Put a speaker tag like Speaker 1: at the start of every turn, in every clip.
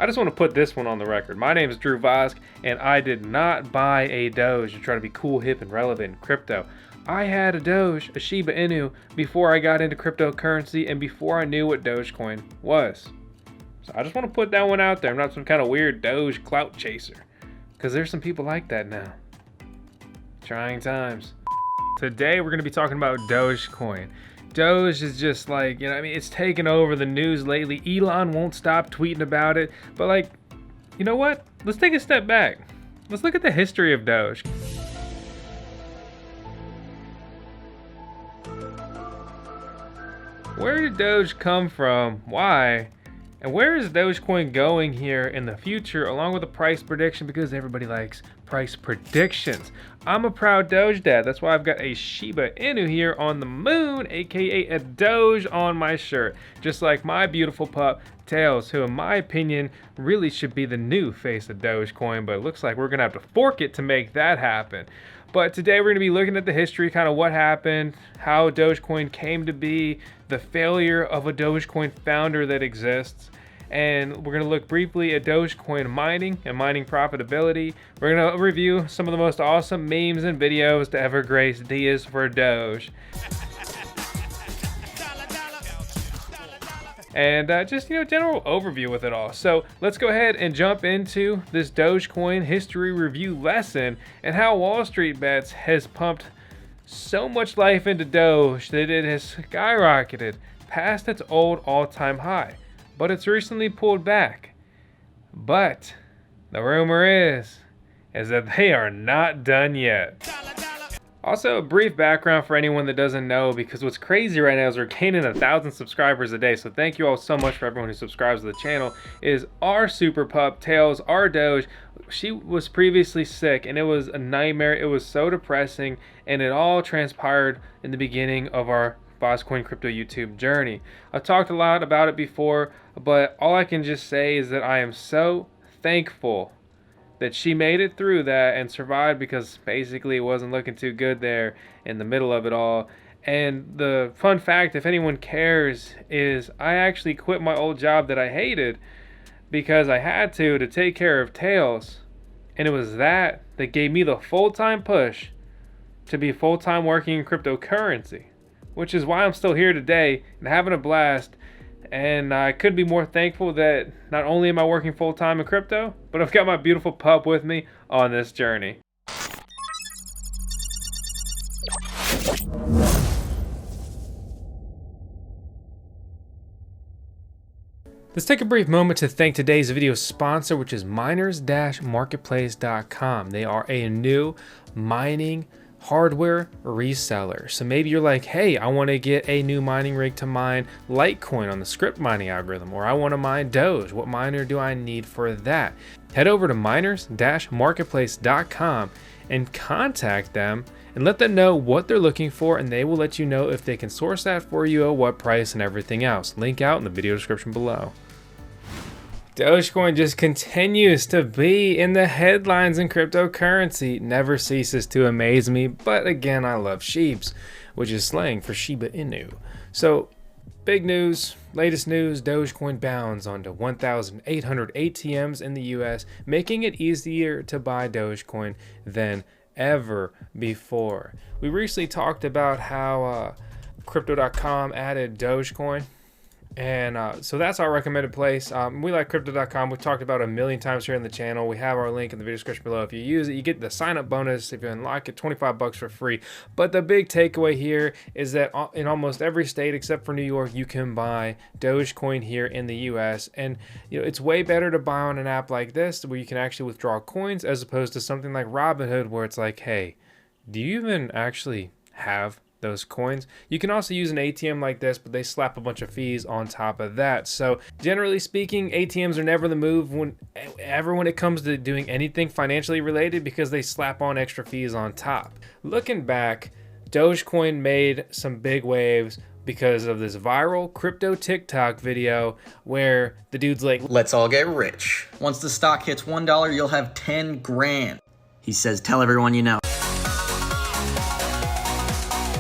Speaker 1: I just want to put this one on the record. My name is Drew Vosk, and I did not buy a Doge to try to be cool, hip, and relevant in crypto. I had a Doge, a Shiba Inu, before I got into cryptocurrency and before I knew what Dogecoin was. So I just want to put that one out there. I'm not some kind of weird Doge clout chaser, because there's some people like that now. Trying times. Today we're going to be talking about Dogecoin. Doge is just like, it's taken over the news lately. Elon won't stop tweeting about it. But you know what? Let's take a step back. Let's look at the history of Doge. Where did Doge come from? Why? And where is Dogecoin going here in the future, along with a price prediction, because everybody likes price predictions. I'm a proud Doge dad. That's why I've got a Shiba Inu here on the moon, aka a Doge on my shirt. Just like my beautiful pup, Tails, who in my opinion really should be the new face of Dogecoin, but it looks like we're gonna have to fork it to make that happen. But today we're gonna be looking at the history, kind of what happened, how Dogecoin came to be, the failure of a Dogecoin founder that exists, and we're going to look briefly at Dogecoin mining and mining profitability. We're going to review some of the most awesome memes and videos to ever grace Dias for Doge. And just, general overview with it all. So let's go ahead and jump into this Dogecoin history review lesson and how WallStreetBets has pumped so much life into Doge that it has skyrocketed past its old all-time high, but it's recently pulled back. But the rumor is that they are not done yet. Also, a brief background for anyone that doesn't know, because what's crazy right now is we're gaining 1,000 subscribers a day. So thank you all so much for everyone who subscribes to the channel. Is our super pup, Tails, our Doge. She was previously sick and it was a nightmare. It was so depressing, and it all transpired in the beginning of our VoskCoin crypto YouTube journey. I've talked a lot about it before, but all I can just say is that I am so thankful that she made it through that and survived, because basically it wasn't looking too good there in the middle of it all. And the fun fact, if anyone cares, is I actually quit my old job that I hated because I had to take care of Tails. And it was that gave me the full-time push to be full-time working in cryptocurrency, which is why I'm still here today and having a blast. And I couldn't be more thankful that not only am I working full-time in crypto, but I've got my beautiful pup with me on this journey. Let's take a brief moment to thank today's video sponsor, which is miners-marketplace.com. They are a new mining hardware reseller. So maybe you're like, hey, I want to get a new mining rig to mine Litecoin on the script mining algorithm, or I want to mine Doge. What miner do I need for that? Head over to miners-marketplace.com and contact them and let them know what they're looking for, and they will let you know if they can source that for you at what price and everything else. Link out in the video description below. Dogecoin just continues to be in the headlines in cryptocurrency. Never ceases to amaze me, but again, I love sheeps, which is slang for Shiba Inu. So, big news, latest news, Dogecoin bounds onto 1,800 ATMs in the US, making it easier to buy Dogecoin than ever before. We recently talked about how Crypto.com added Dogecoin. And so that's our recommended place. We like Crypto.com. We've talked about it a million times here in the channel. We have our link in the video description below. If you use it, you get the sign-up bonus. If you unlock it, $25 for free. But the big takeaway here is that in almost every state except for New York, you can buy Dogecoin here in the US. And it's way better to buy on an app like this, where you can actually withdraw coins, as opposed to something like Robinhood, where it's like, hey, do you even actually have those coins? You can also use an ATM like this, but they slap a bunch of fees on top of that. So generally speaking, ATMs are never the move when it comes to doing anything financially related, because they slap on extra fees on top. Looking back, Dogecoin made some big waves because of this viral crypto TikTok video where the dude's like,
Speaker 2: let's all get rich. Once the stock hits $1, you'll have 10 grand. He says, tell everyone you know.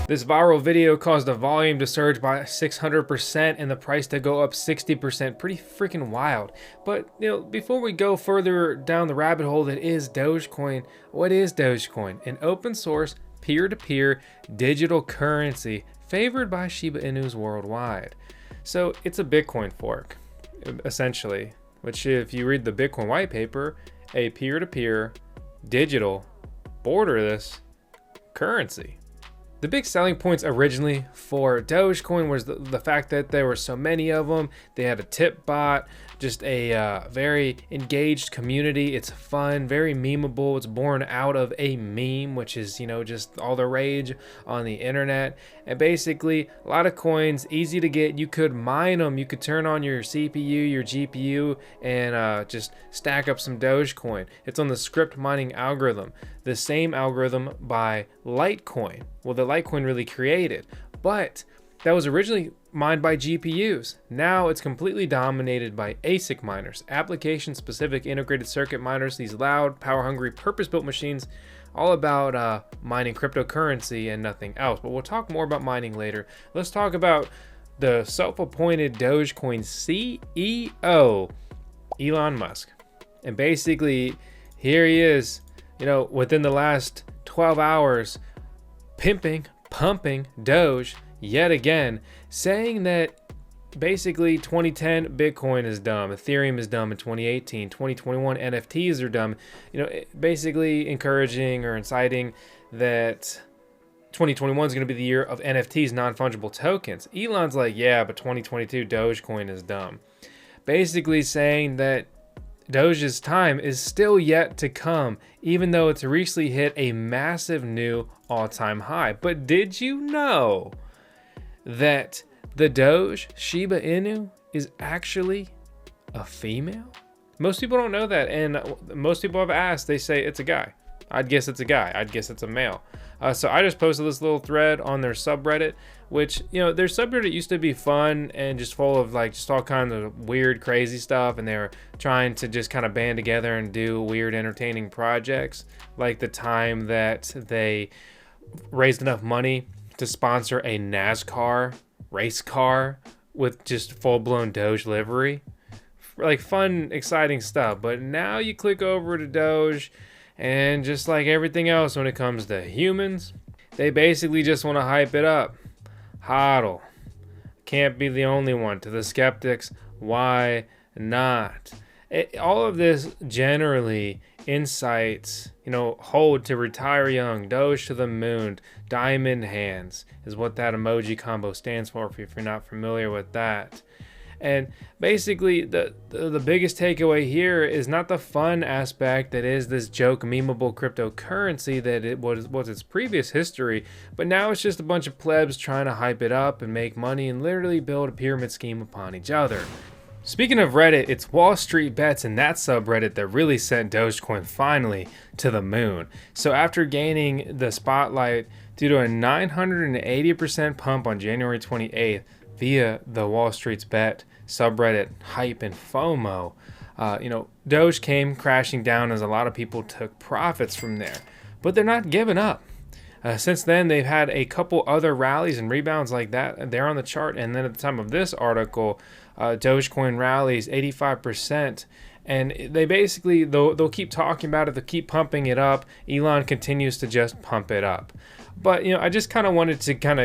Speaker 1: This viral video caused the volume to surge by 600% and the price to go up 60%. Pretty freaking wild. But, before we go further down the rabbit hole that is Dogecoin, what is Dogecoin? An open source, peer-to-peer digital currency favored by Shiba Inus worldwide. So it's a Bitcoin fork, essentially, which if you read the Bitcoin white paper, a peer-to-peer digital borderless currency. The big selling points originally for Dogecoin was the fact that there were so many of them. They had a tip bot, just a very engaged community. It's fun, very memeable. It's born out of a meme, which is, just all the rage on the internet. And basically, a lot of coins, easy to get. You could mine them. You could turn on your CPU, your GPU, and just stack up some Dogecoin. It's on the script mining algorithm. The same algorithm by Litecoin. Well, the Litecoin really created, but that was originally mined by GPUs. Now it's completely dominated by ASIC miners, application-specific integrated circuit miners, these loud, power-hungry, purpose-built machines, all about mining cryptocurrency and nothing else. But we'll talk more about mining later. Let's talk about the self-appointed Dogecoin CEO, Elon Musk. And basically, here he is, within the last 12 hours, pumping Doge yet again, saying that basically 2010 Bitcoin is dumb, Ethereum is dumb in 2018, 2021 NFTs are dumb, basically encouraging or inciting that 2021 is going to be the year of NFTs, non-fungible tokens. Elon's like, yeah, but 2022 Dogecoin is dumb. Basically saying that Doge's time is still yet to come, even though it's recently hit a massive new all-time high. But did you know that the Doge Shiba Inu is actually a female? Most people don't know that, and most people I've asked, they say it's a guy. I'd guess it's a guy. I'd guess it's a male. So I just posted this little thread on their subreddit, which, their subreddit used to be fun and just full of just all kinds of weird, crazy stuff. And they were trying to just kind of band together and do weird, entertaining projects. Like the time that they raised enough money to sponsor a NASCAR race car with just full-blown Doge livery. Like fun, exciting stuff. But now you click over to Doge, and just like everything else when it comes to humans, they basically just want to hype it up. HODL. Can't be the only one. To the skeptics, why not? All of this generally incites, hold to retire young, Doge to the moon, diamond hands is what that emoji combo stands for if you're not familiar with that. And basically, the biggest takeaway here is not the fun aspect that is this joke memeable cryptocurrency that it was its previous history, but now it's just a bunch of plebs trying to hype it up and make money and literally build a pyramid scheme upon each other. Speaking of Reddit, it's WallStreetBets and that subreddit that really sent Dogecoin finally to the moon. So after gaining the spotlight due to a 980% pump on January 28th, via the WallStreetBets subreddit hype and FOMO, Doge came crashing down as a lot of people took profits from there. But they're not giving up. Since then, they've had a couple other rallies and rebounds like that. They're on the chart. And then at the time of this article, Dogecoin rallies 85%. And they basically, they'll keep talking about it. They'll keep pumping it up. Elon continues to just pump it up. But, I just kind of wanted to give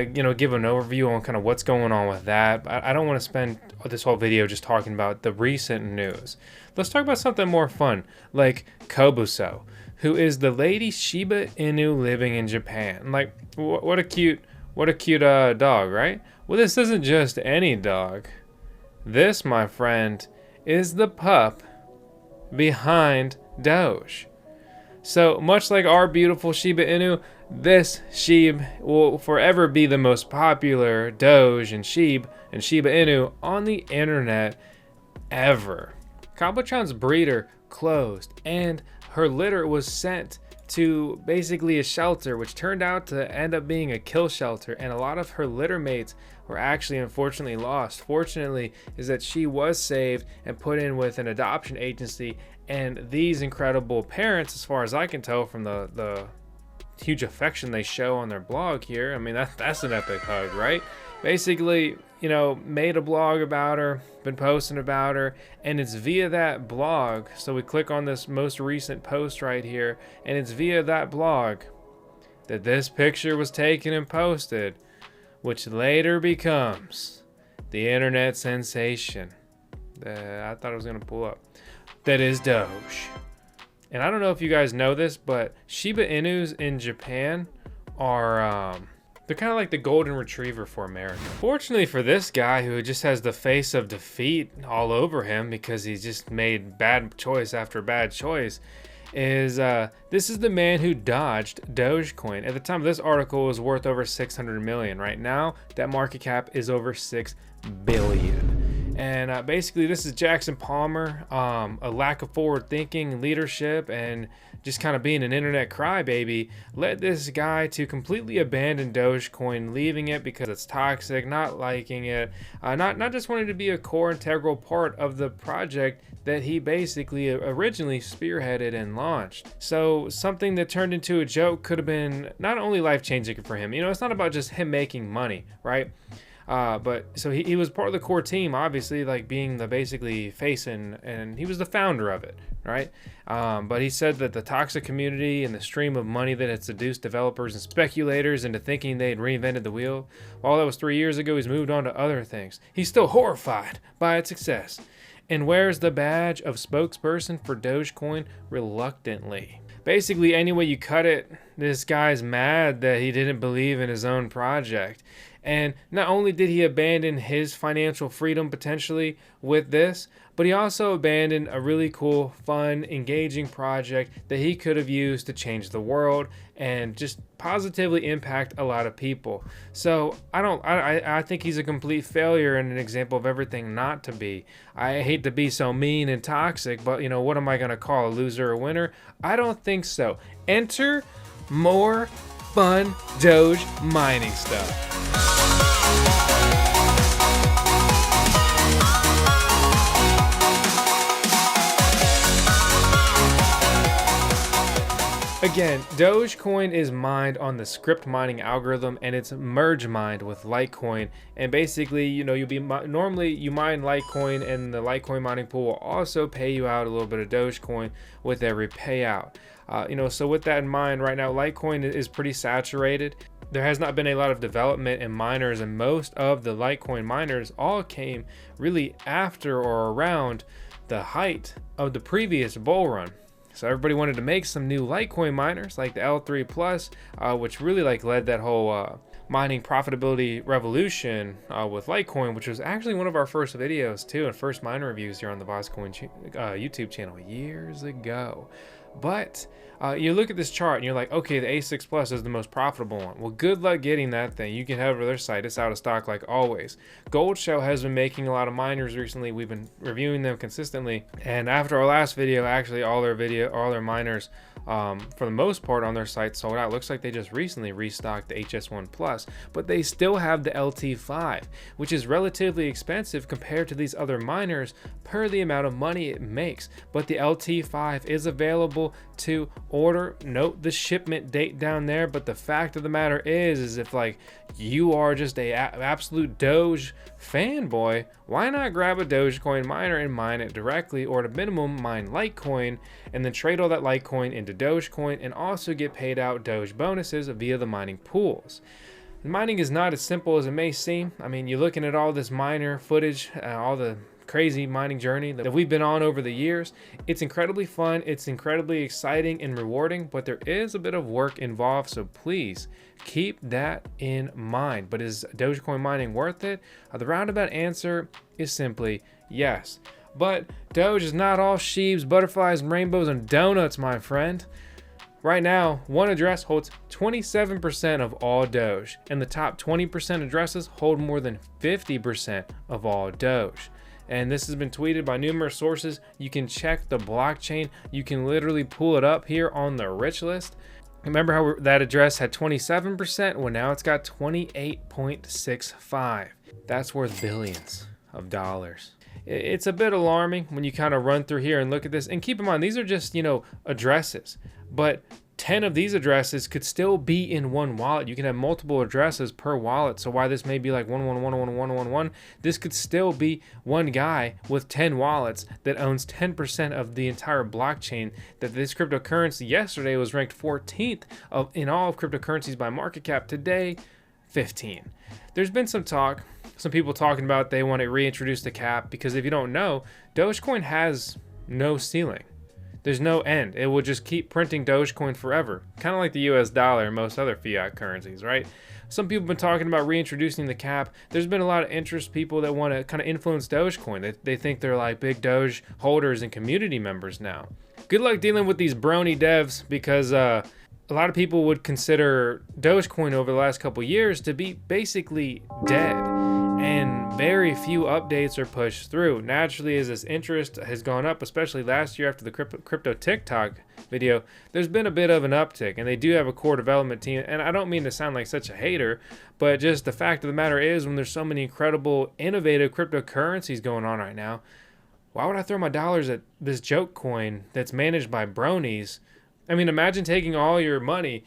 Speaker 1: an overview on kind of what's going on with that. I don't want to spend this whole video just talking about the recent news. Let's talk about something more fun, like Kobuso, who is the lady Shiba Inu living in Japan. Like, what a cute dog, right? Well, this isn't just any dog. This, my friend, is the pup behind Doge. So much like our beautiful Shiba Inu, this Sheeb will forever be the most popular Doge and Shiba Inu on the internet ever. Kabachan's breeder closed and her litter was sent to basically a shelter, which turned out to end up being a kill shelter, and a lot of her litter mates were actually unfortunately lost. Fortunately is that she was saved and put in with an adoption agency, and these incredible parents, as far as I can tell from the huge affection they show on their blog here. I mean, that's an epic hug, right? Basically, you know, made a blog about her, been posting about her, and it's via that blog. So we click on this most recent post right here, and it's via that blog that this picture was taken and posted, which later becomes the internet sensation. I thought it was gonna pull up. That is Doge. And I don't know if you guys know this, but Shiba Inus in Japan are they're kind of like the golden retriever for America. Fortunately for this guy, who just has the face of defeat all over him because he's just made bad choice after bad choice, is this is the man who dodged Dogecoin. At the time of this article, it was worth over 600 million. Right now, that market cap is over 6 billion. And basically, this is Jackson Palmer, a lack of forward thinking, leadership, and just kind of being an internet crybaby led this guy to completely abandon Dogecoin, leaving it because it's toxic, not liking it, not just wanting to be a core integral part of the project that he basically originally spearheaded and launched. So something that turned into a joke could have been not only life-changing for him. You know, it's not about just him making money, right? But so he was part of the core team, obviously, like being the basically face and he was the founder of it, right? But he said that the toxic community and the stream of money that had seduced developers and speculators into thinking they had reinvented the wheel, while that was 3 years ago, he's moved on to other things. He's still horrified by its success and wears the badge of spokesperson for Dogecoin reluctantly. Basically, any way you cut it, this guy's mad that he didn't believe in his own project. And not only did he abandon his financial freedom potentially with this, but he also abandoned a really cool, fun, engaging project that he could have used to change the world and just positively impact a lot of people. So I think he's a complete failure and an example of everything not to be. I hate to be so mean and toxic, but you know, what am I gonna call, a loser or a winner? I don't think so. Enter more fun Doge mining stuff. Again, Dogecoin is mined on the script mining algorithm, and it's merge mined with Litecoin. And basically, you know, normally you mine Litecoin, and the Litecoin mining pool will also pay you out a little bit of Dogecoin with every payout. You know, so with that in mind, right now Litecoin is pretty saturated. There has not been a lot of development in miners, and most of the Litecoin miners all came really after or around the height of the previous bull run. So everybody wanted to make some new Litecoin miners like the L3 Plus, which really led that whole mining profitability revolution with Litecoin, which was actually one of our first videos too, and first miner reviews here on the VoskCoin YouTube channel years ago. But you look at this chart and you're like, okay, the A6 Plus is the most profitable one. Well, good luck getting that thing. You can head over to their site. It's out of stock like always. Gold Shell has been making a lot of miners recently. We've been reviewing them consistently. And after our last video, actually all their miners, for the most part on their site sold out. Looks like they just recently restocked the HS1 Plus, but they still have the LT5, which is relatively expensive compared to these other miners per the amount of money it makes. But the LT5 is available to order. Note the shipment date down there, but the fact of the matter is if like you are just a absolute Doge fanboy, why not grab a Dogecoin miner and mine it directly, or at a minimum mine Litecoin and then trade all that Litecoin into Dogecoin and also get paid out Doge bonuses via the mining pools. Mining is not as simple as it may seem. I mean, you're looking at all this miner footage, all the crazy mining journey that we've been on over the years. It's incredibly fun, it's incredibly exciting and rewarding, but there is a bit of work involved, so please keep that in mind. But is Dogecoin mining worth it? The roundabout answer is simply yes. But Doge is not all sheeps, butterflies, and rainbows and donuts, my friend. Right now, one address holds 27% of all Doge, and the top 20% addresses hold more than 50% of all Doge. And this has been tweeted by numerous sources. You can check the blockchain. You can literally pull it up here on the rich list. Remember how that address had 27%? Well, now it's got 28.65. That's worth billions of dollars. It's a bit alarming when you kind of run through here and look at this. And keep in mind, these are just, you know, addresses. But 10 of these addresses could still be in one wallet. You can have multiple addresses per wallet. So why this may be like 1111111, this could still be one guy with 10 wallets that owns 10% of the entire blockchain. That this cryptocurrency yesterday was ranked 14th in all of cryptocurrencies by market cap. Today, 15. There's been some talk, some people talking about they want to reintroduce the cap, because if you don't know, Dogecoin has no ceiling. There's no end. It will just keep printing Dogecoin forever. Kind of like the US dollar and most other fiat currencies, right? Some people have been talking about reintroducing the cap. There's been a lot of interest, people that want to kind of influence Dogecoin. They think they're like big Doge holders and community members now. Good luck dealing with these brony devs, because a lot of people would consider Dogecoin over the last couple years to be basically dead, and very few updates are pushed through. Naturally, as this interest has gone up, especially last year after the crypto TikTok video, there's been a bit of an uptick, and they do have a core development team. And I don't mean to sound like such a hater, but just the fact of the matter is, when there's so many incredible, innovative cryptocurrencies going on right now, why would I throw my dollars at this joke coin that's managed by bronies? I mean, imagine taking all your money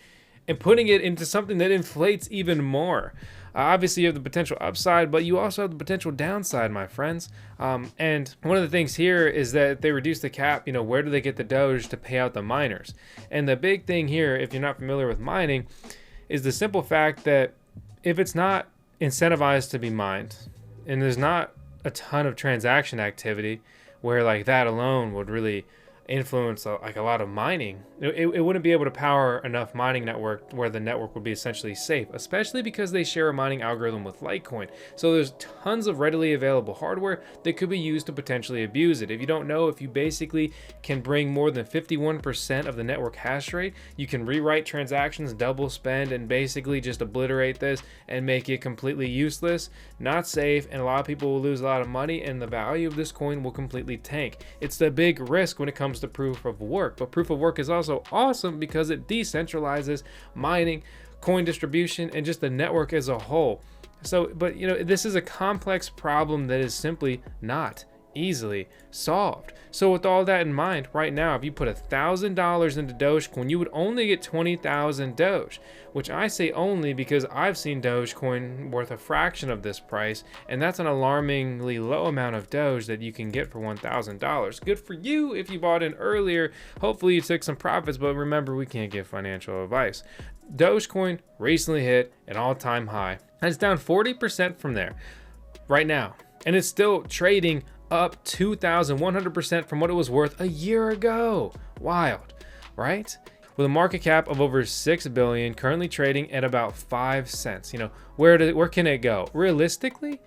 Speaker 1: and putting it into something that inflates even more. Obviously, you have the potential upside, but you also have the potential downside, my friends. And one of the things here is that if they reduce the cap, where do they get the Doge to pay out the miners? And the big thing here, if you're not familiar with mining, is the simple fact that if it's not incentivized to be mined, and there's not a ton of transaction activity where like that alone would really influence like a lot of mining, it wouldn't be able to power enough mining network where the network would be essentially safe, especially because they share a mining algorithm with Litecoin. So there's tons of readily available hardware that could be used to potentially abuse it. If you don't know, if you basically can bring more than 51% of the network hash rate, you can rewrite transactions, double spend, and basically just obliterate this and make it completely useless, not safe, and a lot of people will lose a lot of money, and the value of this coin will completely tank. It's the big risk when it comes to proof of work, but proof of work is also awesome because it decentralizes mining, coin distribution, and just the network as a whole. So, but this is a complex problem that is simply not easily solved. So with all that in mind, right now, if you put $1,000 into Dogecoin, you would only get 20,000 Doge, which I say only because I've seen Dogecoin worth a fraction of this price, and that's an alarmingly low amount of Doge that you can get for $1,000. Good for you if you bought in earlier. Hopefully you took some profits, but remember, we can't give financial advice. Dogecoin recently hit an all-time high, and it's down 40% from there right now, and it's still trading up 2,100% from what it was worth a year ago. Wild, right? With a market cap of over 6 billion, currently trading at about 5 cents. Where can it go? Realistically,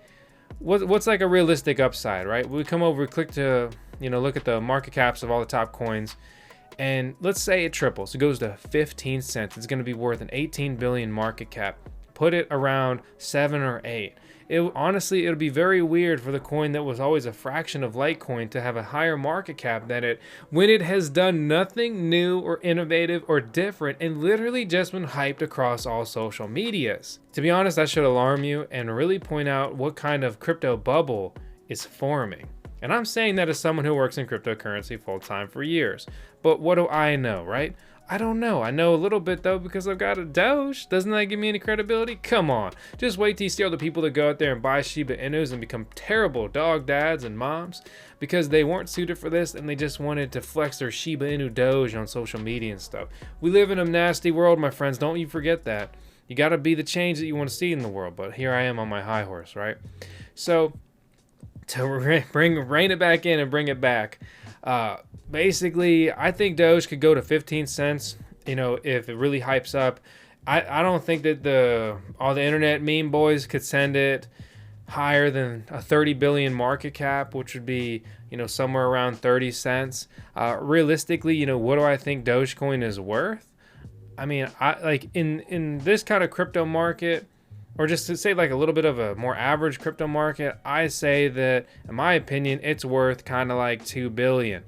Speaker 1: what's like a realistic upside, right? We come over, we click to, look at the market caps of all the top coins, and let's say it triples. It goes to 15 cents. It's going to be worth an 18 billion market cap. Put it around 7 or 8. Honestly, it'll be very weird for the coin that was always a fraction of Litecoin to have a higher market cap than it, when it has done nothing new or innovative or different and literally just been hyped across all social medias. To be honest, that should alarm you and really point out what kind of crypto bubble is forming. And I'm saying that as someone who works in cryptocurrency full-time for years. But what do I know, right? I don't know. I know a little bit though because I've got a Doge. Doesn't that give me any credibility? Come on. Just wait till you see all the people that go out there and buy Shiba Inus and become terrible dog dads and moms because they weren't suited for this and they just wanted to flex their Shiba Inu Doge on social media and stuff. We live in a nasty world, my friends. Don't you forget that. You got to be the change that you want to see in the world. But here I am on my high horse, right? So to rein it back in and bring it back. Basically, I think Doge could go to 15 cents, if it really hypes up. I don't think that all the internet meme boys could send it higher than a 30 billion market cap, which would be, somewhere around 30 cents. Realistically, what do I think Dogecoin is worth? I mean, in this kind of crypto market, or just to say like a little bit of a more average crypto market, I say that, in my opinion, it's worth kind of like 2 billion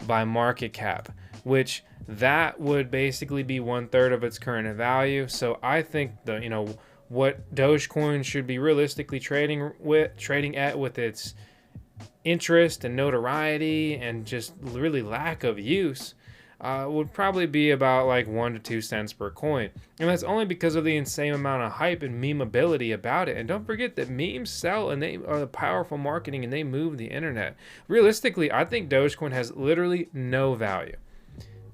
Speaker 1: by market cap, which that would basically be 1/3 of its current value. So I think what Dogecoin should be realistically trading at with its interest and notoriety and just really lack of use, would probably be about like 1 to 2 cents per coin. And that's only because of the insane amount of hype and memeability about it. And don't forget that memes sell, and they are the powerful marketing, and they move the internet. Realistically, I think Dogecoin has literally no value.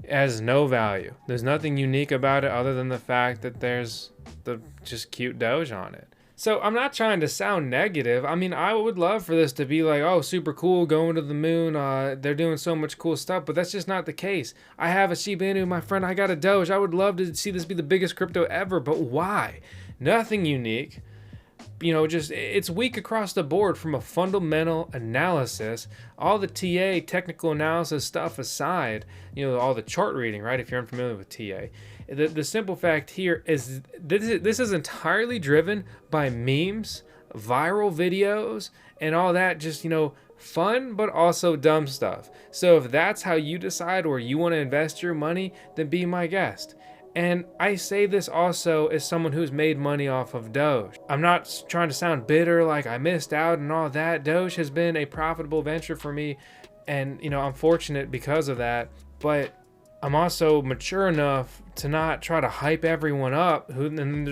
Speaker 1: It has no value. There's nothing unique about it other than the fact that there's the just cute Doge on it. So I'm not trying to sound negative. I mean, I would love for this to be like, oh, super cool, going to the moon. They're doing so much cool stuff, but that's just not the case. I have a Shiba Inu, my friend. I got a Doge. I would love to see this be the biggest crypto ever, but why? Nothing unique. Just it's weak across the board from a fundamental analysis. All the TA, technical analysis stuff aside, all the chart reading, right? If you're unfamiliar with TA. The simple fact here is this is entirely driven by memes, viral videos, and all that just, fun, but also dumb stuff. So if that's how you decide where you want to invest your money, then be my guest. And I say this also as someone who's made money off of Doge. I'm not trying to sound bitter like I missed out and all that. Doge has been a profitable venture for me, and I'm fortunate because of that. But I'm also mature enough to not try to hype everyone up, and then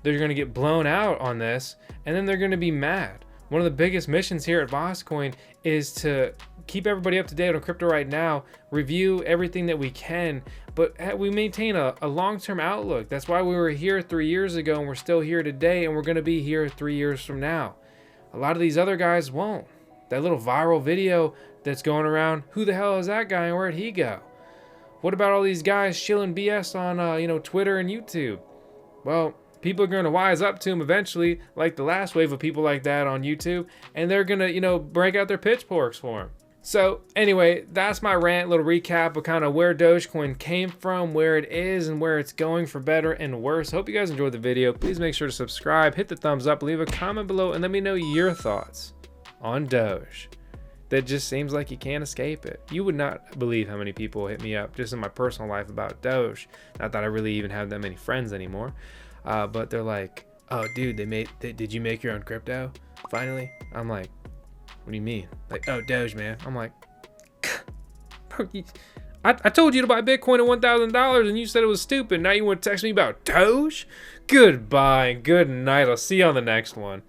Speaker 1: they're gonna get blown out on this, and then they're gonna be mad. One of the biggest missions here at VoskCoin is to keep everybody up to date on crypto right now, review everything that we can, but we maintain a long-term outlook. That's why we were here 3 years ago, and we're still here today, and we're gonna be here 3 years from now. A lot of these other guys won't. That little viral video that's going around, who the hell is that guy and where'd he go? What about all these guys shilling BS on Twitter and YouTube? Well, people are going to wise up to him eventually, like the last wave of people like that on YouTube, and they're going to, break out their pitchforks for him. So anyway, that's my rant, little recap of kind of where Dogecoin came from, where it is, and where it's going for better and worse. Hope you guys enjoyed the video. Please make sure to subscribe, hit the thumbs up, leave a comment below, and let me know your thoughts on Doge. That just seems like you can't escape it. You would not believe how many people hit me up just in my personal life about Doge. Not that I really even have that many friends anymore. But they're like, oh, dude, did you make your own crypto? Finally? I'm like, what do you mean? Like, oh, Doge, man. I'm like, I told you to buy Bitcoin at $1,000 and you said it was stupid. Now you want to text me about Doge? Goodbye and good night. I'll see you on the next one.